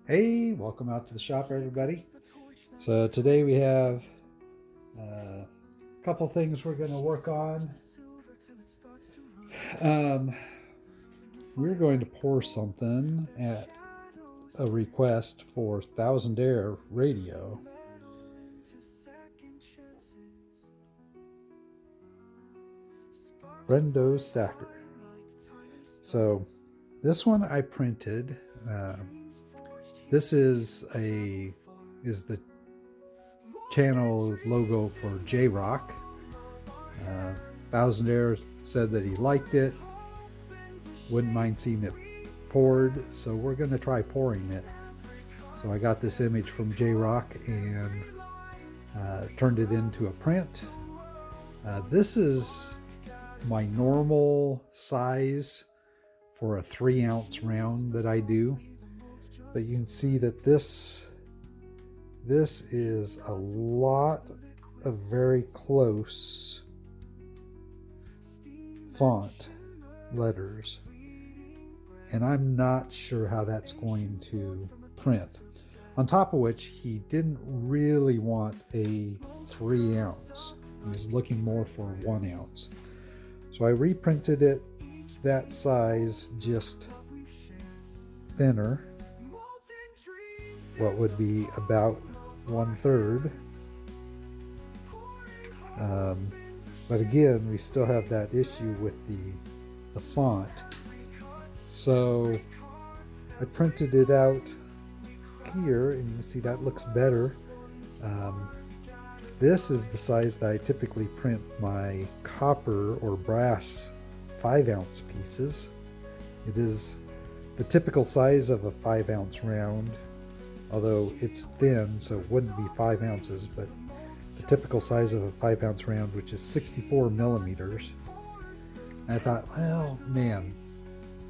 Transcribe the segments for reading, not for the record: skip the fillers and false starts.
Hey, welcome out to the shop, everybody. So today we have a couple things we're going to work on. Um, we're going to pour something at a request for Thousand Air Radio. Friendo Stacker. So this one I printed. This is the channel logo for J-Rock. Thousand Air said that he liked it, wouldn't mind seeing it poured, so we're going to try pouring it. So I got this image from J-Rock and turned it into a print. This is my normal size for a 3-ounce round that I do, but you can see that this is a lot of very close font letters, and I'm not sure how that's going to print. On top of which, he didn't really want a 3-ounce. He was looking more for a 1-ounce. So I reprinted it that size, just thinner, what would be about 1/3. But again, we still have that issue with the font. So I printed it out here, and you see that looks better. This is the size that I typically print my copper or brass 5-ounce pieces. It is the typical size of a 5-ounce round, although it's thin, so it wouldn't be 5 ounces, but the typical size of a 5-ounce round, which is 64 millimeters. And I thought, well, man,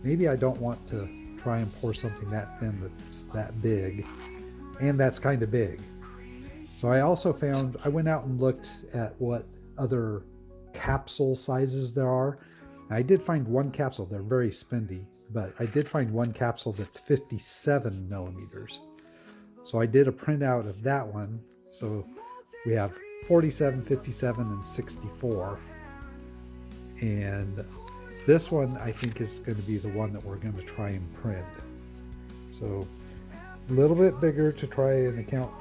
maybe I don't want to try and pour something that thin that's that big, and that's kind of big. So I also found, I went out and looked at what other capsule sizes there are. I did find one capsule, they're very spendy, but I did find one capsule that's 57 millimeters. So I did a printout of that one. So we have 47, 57, and 64. And this one I think is going to be the one that we're going to try and print. So a little bit bigger to try and account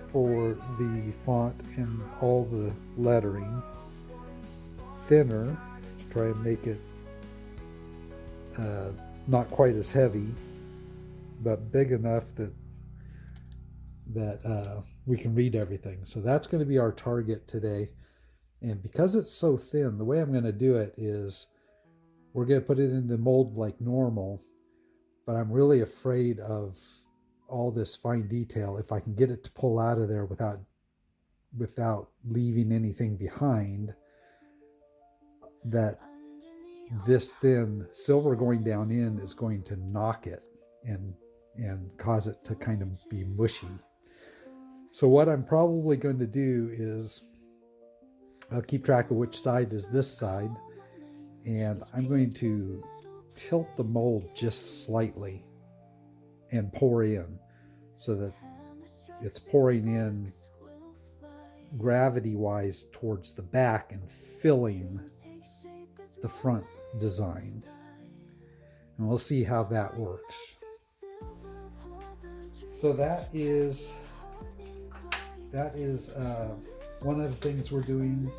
for the font and all the lettering. Thinner to try and make it not quite as heavy, but big enough that we can read everything. So that's going to be our target today. And because it's so thin, the way I'm going to do it is we're going to put it in the mold like normal, but I'm really afraid of all this fine detail. If I can get it to pull out of there without leaving anything behind, that this thin silver going down in is going to knock it and cause it to kind of be mushy. So what I'm probably going to do is I'll keep track of which side is this side, and I'm going to tilt the mold just slightly and pour in so that it's pouring in gravity-wise towards the back and filling the front design. And we'll see how that works. So that is one of the things we're doing.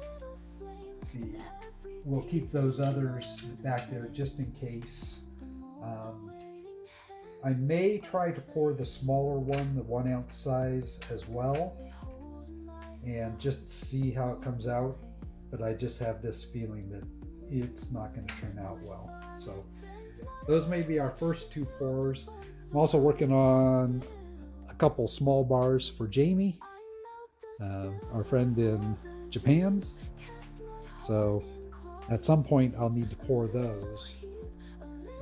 We'll keep those others back there just in case. I may try to pour the smaller one, the 1-ounce size, as well, and just see how it comes out. But I just have this feeling that it's not going to turn out well. So those may be our first 2 pours. I'm also working on a couple small bars for Jamie, our friend in Japan. So at some point I'll need to pour those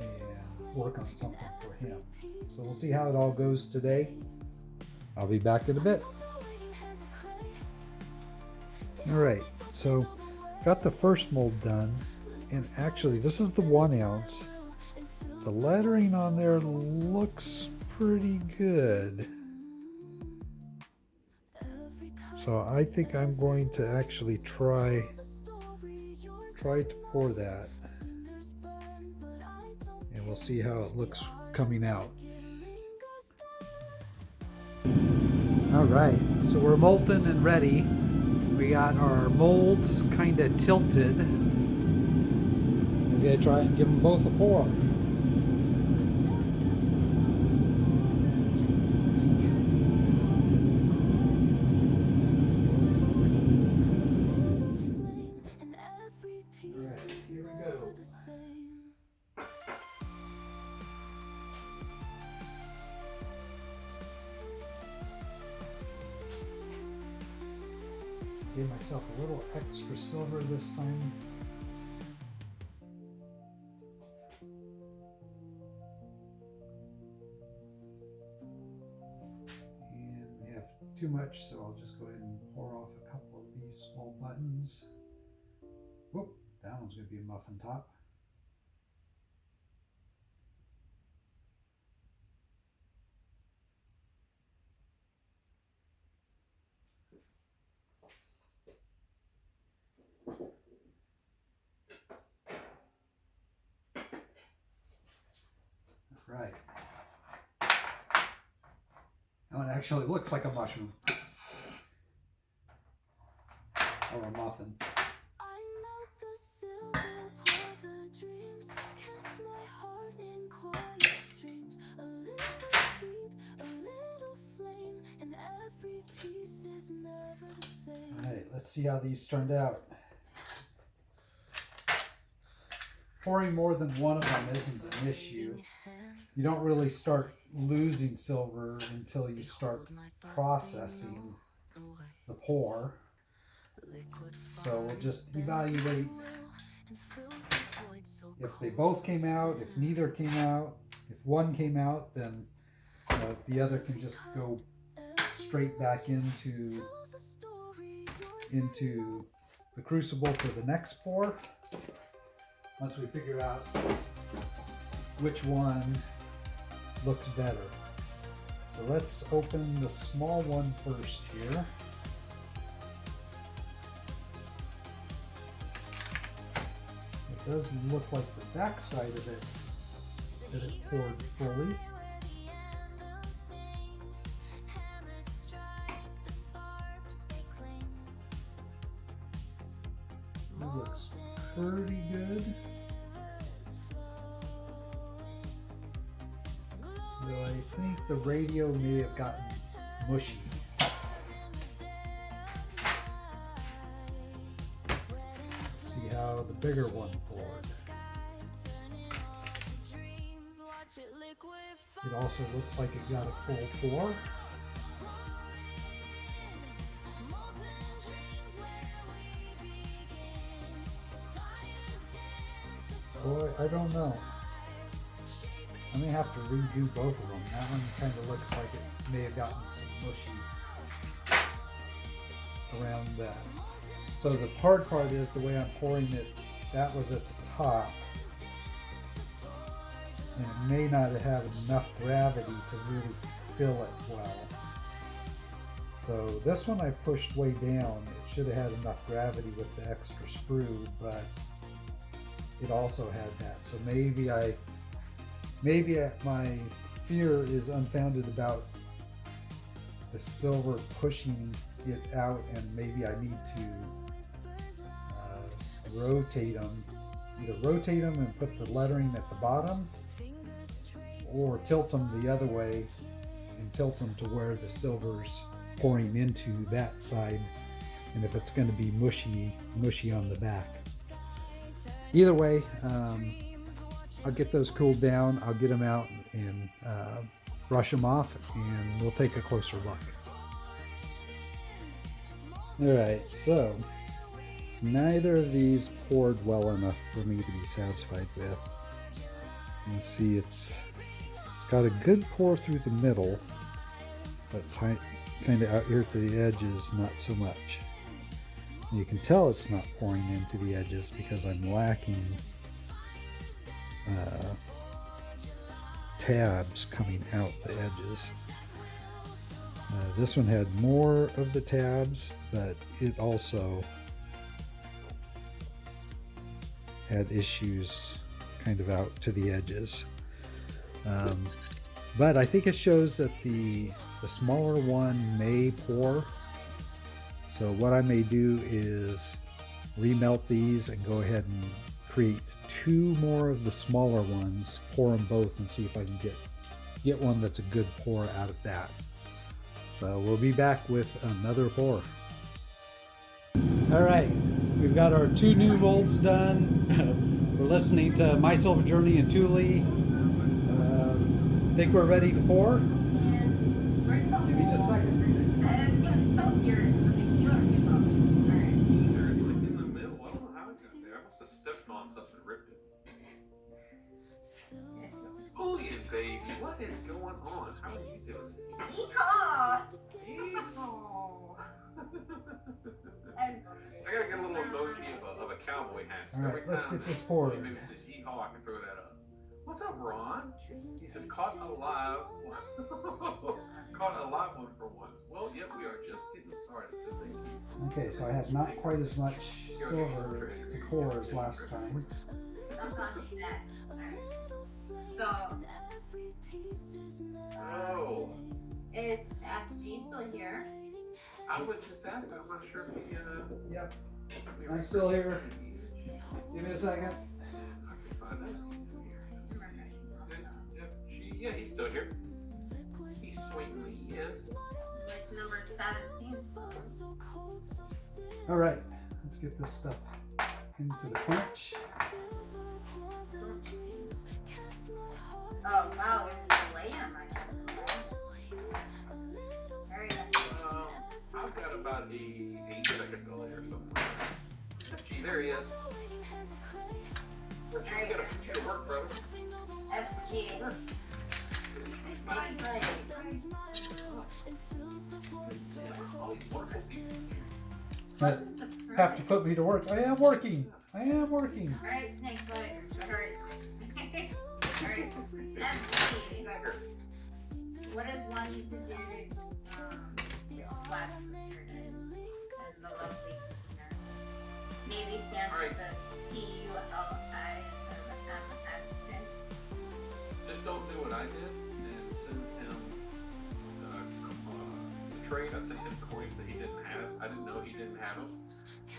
and work on something for him. So we'll see how it all goes today. I'll be back in a bit. All right, so got the first mold done, and actually this is the 1 ounce. The lettering on there looks pretty good. So I think I'm going to actually try to pour that, and we'll see how it looks coming out. All right, so we're molten and ready. We got our molds kind of tilted. We're gonna try and give them both a pour. Gave myself a little extra silver this time. And we have too much, so I'll just go ahead and pour off a couple of these small buttons. Whoop, that one's going to be a muffin top. Right. That one actually looks like a mushroom. Or a muffin. Alright, let's see how these turned out. Pouring more than one of them isn't an issue. You don't really start losing silver until you start processing the pour. So we'll just evaluate if they both came out, if neither came out. If one came out, then the other can just go straight back into the crucible for the next pour. Once we figure out which one looks better. So let's open the small one first here. It does look like the back side of it that it poured fully. It looks pretty good. Though I think the radio may have gotten mushy. Let's see how the bigger one poured. It also looks like it got a full pour. Boy, I don't know. I may have to redo both of them. That one kind of looks like it may have gotten some mushy around that. So the hard part is the way I'm pouring it, that was at the top. And it may not have enough gravity to really fill it well. So this one I pushed way down. It should have had enough gravity with the extra sprue, but it also had that. So maybe my fear is unfounded about the silver pushing it out, and maybe I need to rotate them. Either rotate them and put the lettering at the bottom, or tilt them the other way and tilt them to where the silver's pouring into that side, and if it's going to be mushy on the back. Either way, I'll get those cooled down. I'll get them out and brush them off, and we'll take a closer look. Alright, so neither of these poured well enough for me to be satisfied with. You can see it's got a good pour through the middle, but kind of out here to the edges, not so much. And you can tell it's not pouring into the edges because I'm lacking tabs coming out the edges. This one had more of the tabs, but it also had issues kind of out to the edges. But I think it shows that the smaller one may pour. So what I may do is remelt these and go ahead and create 2 more of the smaller ones, pour them both, and see if I can get one that's a good pour out of that. So we'll be back with another pour. All right, we've got our 2 new molds done. We're listening to My Silver Journey and Thule. Think we're ready to pour? Give me just a second. I'm so curious. Julian, baby, what is going on? How are you doing this evening? Yeehaw! Yeehaw! I gotta get a little emoji of a cowboy hat. So all right, let's get this poured. Maybe says yeehaw, I can throw that up. What's up, Ron? He says caught alive. Caught a live one for once. Well, yep, we are just getting started. So thank you. Okay, so I had not quite as much silver to pour as last time. So, Oh, is FG still here? I was just asking. I'm not sure if we. Yep, I'm still here. Give me a second. I can find out. Yeah, he's still here. He's sweet. He is. Like number 17. All right, let's get this stuff into the quench. Oh wow, there's a delay on my Very nice. I've got about a 8-second delay or something. Gee, there he is. What you gotta put you to work, brother? FG. But have to put me to work. I am working. I am working. Alright, Snake Butter. Alright. Alright. FG. What does one need to do to flash as the lovely cleaner? Maybe stand for the TULI. Just don't do what I did and send him the trade. I sent him coins that he didn't have. I didn't know he didn't have them.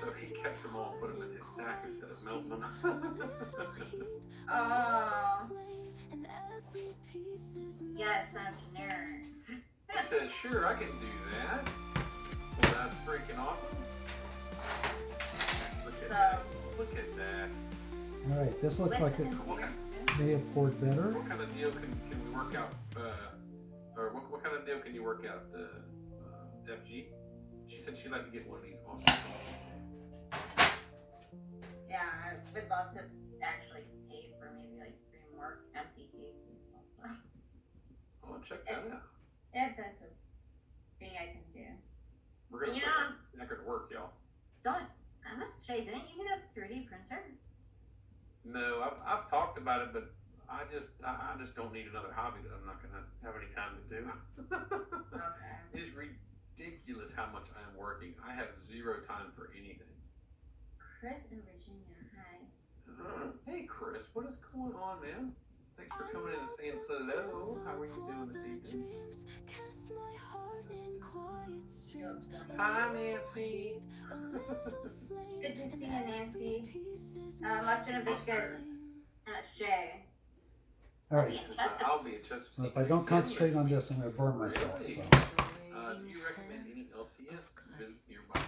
So he kept them all, put them in his stack instead of melting them. Oh. Yes, engineers. He says, sure, I can do that. Well, that's freaking awesome. Look at that. Look at that. All right, this looks like it may have poured better. What kind of deal can we work out? Or what kind of deal can you work out, FG? She said she'd like to get one of these also. Yeah, I would love to actually pay for maybe like 3 more empty cases also. Oh, check that out. Yeah, that's a thing I can do. We're gonna put that to work, y'all. I must say, didn't you get a 3D printer? No, I've talked about it, but I just don't need another hobby that I'm not gonna have any time to do. Okay. It's ridiculous how much I am working. I have 0 time for anything. Chris in Virginia, hi. Hey Chris, what is going on, man? Thanks for coming in and saying hello. How are you doing this evening? Hi Nancy. Good to see you, Nancy. Mustard and biscuit. That's Jay. All right. I'll be a Chesapeake. So if I don't concentrate on this, I'm going to burn myself. So. Do you recommend any LCS to visit nearby?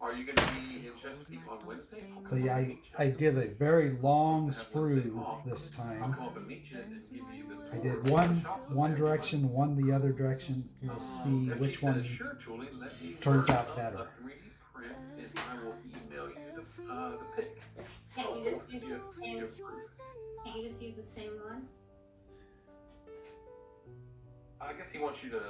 Are you going to be in Chesapeake on Wednesday? So yeah, I did a very long sprue this I'll time. come up and meet you and give you the I did one direction, one the other direction. We'll see which one turns out better. A 3D print, and I will email you the pic. Can't you just use the same? Can't you just use the same one? I guess he wants you to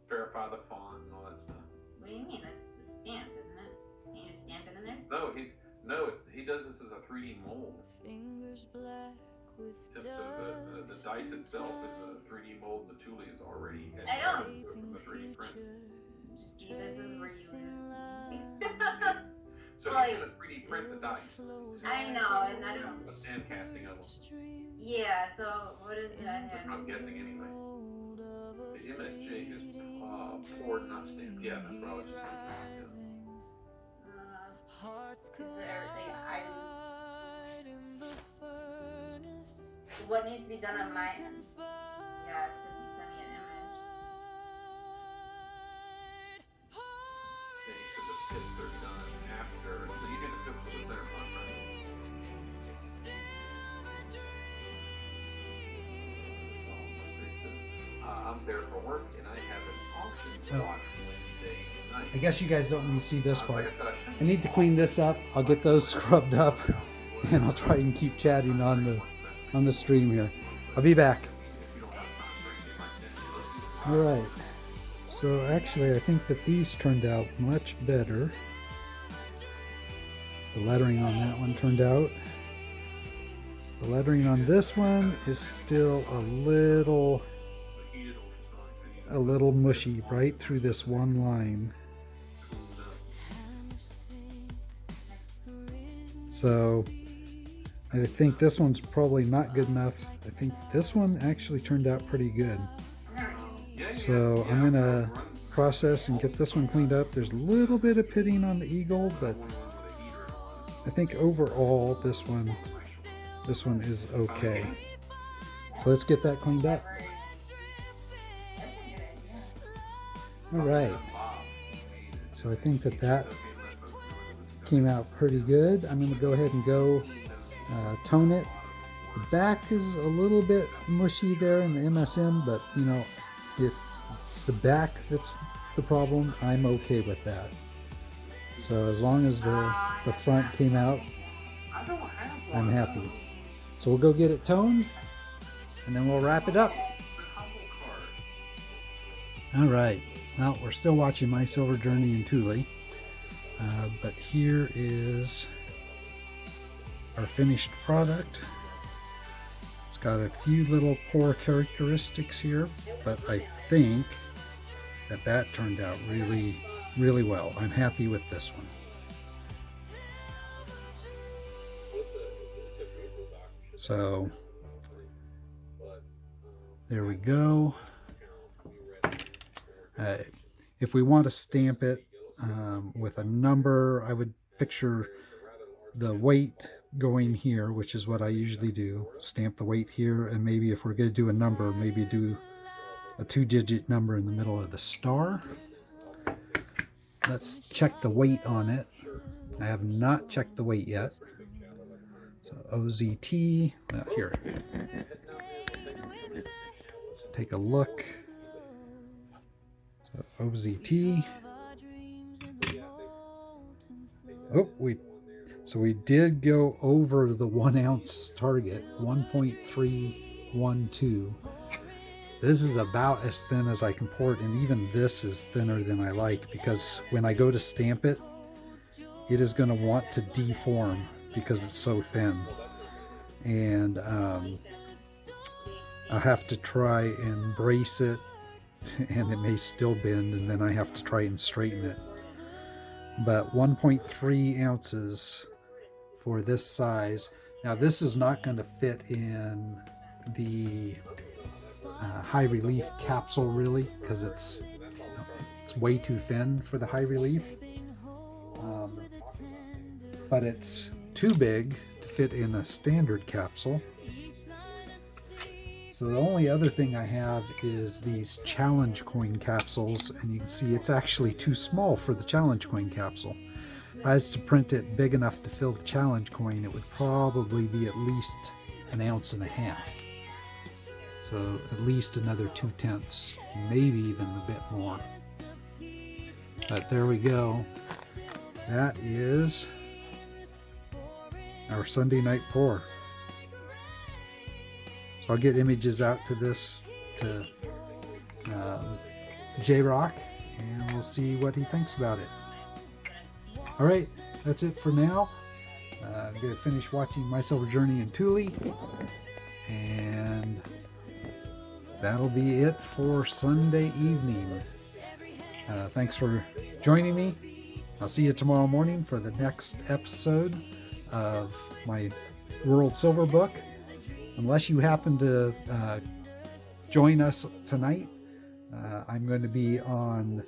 verify the font and all that stuff. What do you mean? That's the stamp, isn't it? Can you just stamp it in there? No, he does this as a 3D mold. Fingers black with so the dice itself is a 3D mold. The Thule is already I know. from the 3D print. See, this is where you lose me. So Like, he's gonna 3D print the dice. I know, and I don't. A sand casting of them. Yeah. So what is that? I'm guessing anyway. The MSJ is poured, not stamped. Yeah, that's what I was just thinking. Is there what needs to be done on my end? Yeah, it's if you send me an image. Yeah, he said the pits are done after. So you get the pits for the center front, right? I'm there for work and I have an auction to watch Wednesday night. I guess you guys don't need to see this part. Like I said, I need to clean this up. I'll get those scrubbed up, and I'll try and keep chatting on the stream here. I'll be back. All right. So actually, I think that these turned out much better. The lettering on that one turned out. The lettering on this one is still a little mushy right through this one line. So I think this one's probably not good enough. I think this one actually turned out pretty good. So I'm gonna process and get this one cleaned up. There's a little bit of pitting on the eagle, but I think overall this one is okay. So let's get that cleaned up. All right. So I think that came out pretty good. I'm going to go ahead and tone it. The back is a little bit mushy there in the MSM, but you know, if it's the back that's the problem, I'm okay with that. So as long as the front came out, I'm happy. So we'll go get it toned, and then we'll wrap it up. All right. Well, we're still watching My Silver Journey in Thule, but here is our finished product. It's got a few little poor characteristics here, but I think that turned out really, really well. I'm happy with this one. So there we go. If we want to stamp it with a number, I would picture the weight going here, which is what I usually do. Stamp the weight here, and maybe if we're going to do a number, maybe do a 2-digit number in the middle of the star. Let's check the weight on it. I have not checked the weight yet. So OZT, here. Let's take a look. So OZT. Oh, we did go over the 1 ounce target, 1.312. This is about as thin as I can pour it, and even this is thinner than I like, because when I go to stamp it, it is going to want to deform because it's so thin. And I'll have to try and brace it, and it may still bend, and then I have to try and straighten it. But 1.3 ounces for this size. Now this is not going to fit in the high relief capsule really, because it's way too thin for the high relief. But it's too big to fit in a standard capsule. So the only other thing I have is these challenge coin capsules, and you can see it's actually too small for the challenge coin capsule. If I was to print it big enough to fill the challenge coin, it would probably be at least 1.5 ounces. So at least another 2/10, maybe even a bit more. But there we go. That is our Sunday night pour. I'll get images out to this to J-Rock, and we'll see what he thinks about it. All right, that's it for now. I'm going to finish watching My Silver Journey in Thule, and that'll be it for Sunday evening. Thanks for joining me. I'll see you tomorrow morning for the next episode of my World Silver Book. Unless you happen to join us tonight, I'm going to be on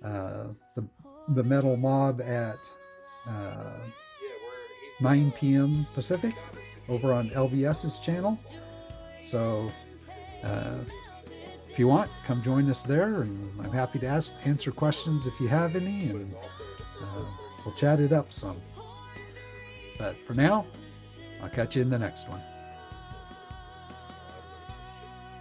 the Metal Mob at 9 p.m. Pacific over on LBS's channel. So if you want, come join us there, and I'm happy to answer questions if you have any, and we'll chat it up some. But for now, I'll catch you in the next one.